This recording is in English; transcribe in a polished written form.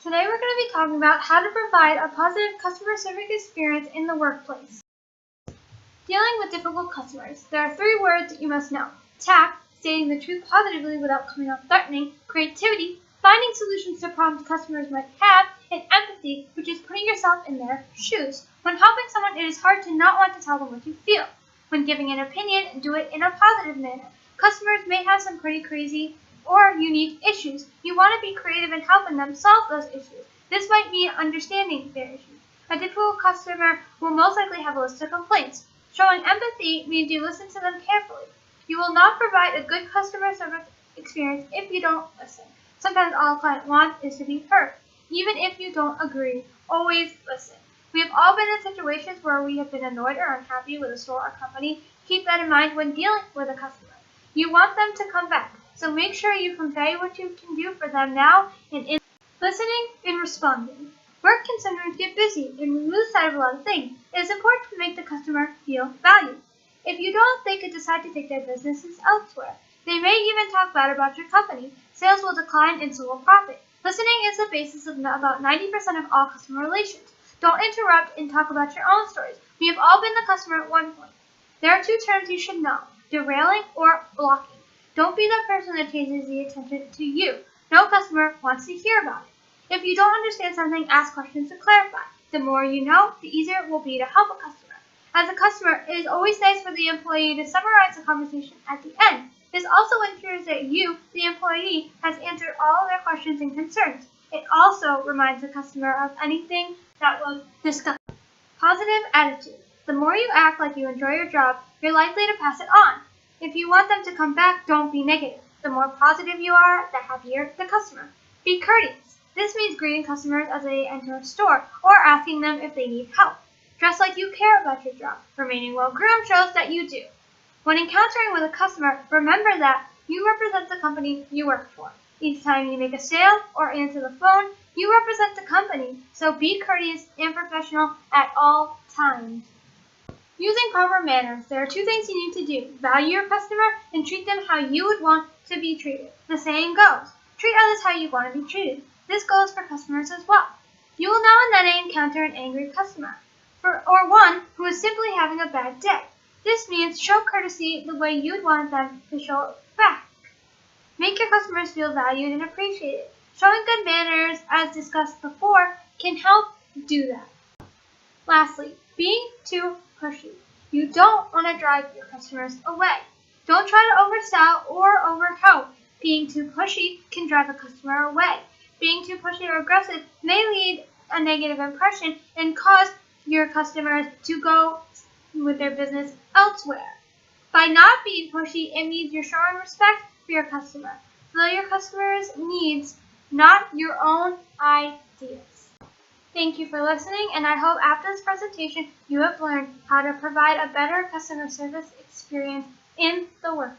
Today we're going to be talking about how to provide a positive customer service experience in the workplace. Dealing with difficult customers. There are 3 words that you must know. Tact, stating the truth positively without coming off threatening. Creativity, finding solutions to problems customers might have. And empathy, which is putting yourself in their shoes. When helping someone, it is hard to not want to tell them what you feel. When giving an opinion, do it in a positive manner. Customers may have some pretty crazy or unique issues. You want to be creative in helping them solve those issues. This might mean understanding their issues. A difficult customer will most likely have a list of complaints. Showing empathy means you listen to them carefully. You will not provide a good customer service experience if you don't listen. Sometimes all a client wants is to be heard. Even if you don't agree, always listen. We have all been in situations where we have been annoyed or unhappy with a store or company. Keep that in mind when dealing with a customer. You want them to come back, so make sure you convey what you can do for them now and in listening and responding. Work can sometimes get busy and we lose sight of a lot of things. It is important to make the customer feel valued. If you don't, they could decide to take their businesses elsewhere. They may even talk bad about your company. Sales will decline and so will profit. Listening is the basis of about 90% of all customer relations. Don't interrupt and talk about your own stories. We have all been the customer at one point. There are 2 terms you should know: derailing or blocking. Don't be that person that changes the attention to you. No customer wants to hear about it. If you don't understand something, ask questions to clarify. The more you know, the easier it will be to help a customer. As a customer, it is always nice for the employee to summarize the conversation at the end. This also ensures that you, the employee, has answered all of their questions and concerns. It also reminds the customer of anything that was discussed. Positive attitude. The more you act like you enjoy your job, you're likely to pass it on. If you want them to come back, don't be negative. The more positive you are, the happier the customer. Be courteous. This means greeting customers as they enter a store or asking them if they need help. Dress like you care about your job. Remaining well-groomed shows that you do. When encountering with a customer, remember that you represent the company you work for. Each time you make a sale or answer the phone, you represent the company, so be courteous and professional at all times. Using proper manners. There are 2 things you need to do. Value your customer and treat them how you would want to be treated. The saying goes, treat others how you want to be treated. This goes for customers as well. You will now and then encounter an angry customer, or one who is simply having a bad day. This means show courtesy the way you'd want them to show it back. Make your customers feel valued and appreciated. Showing good manners, as discussed before, can help do that. Lastly, being too pushy. You don't want to drive your customers away. Don't try to oversell or overhelp. Being too pushy can drive a customer away. Being too pushy or aggressive may lead a negative impression and cause your customers to go with their business elsewhere. By not being pushy, it means you're showing respect for your customer. Follow your customer's needs, not your own ideas. Thank you for listening, and I hope after this presentation you have learned how to provide a better customer service experience in the workplace.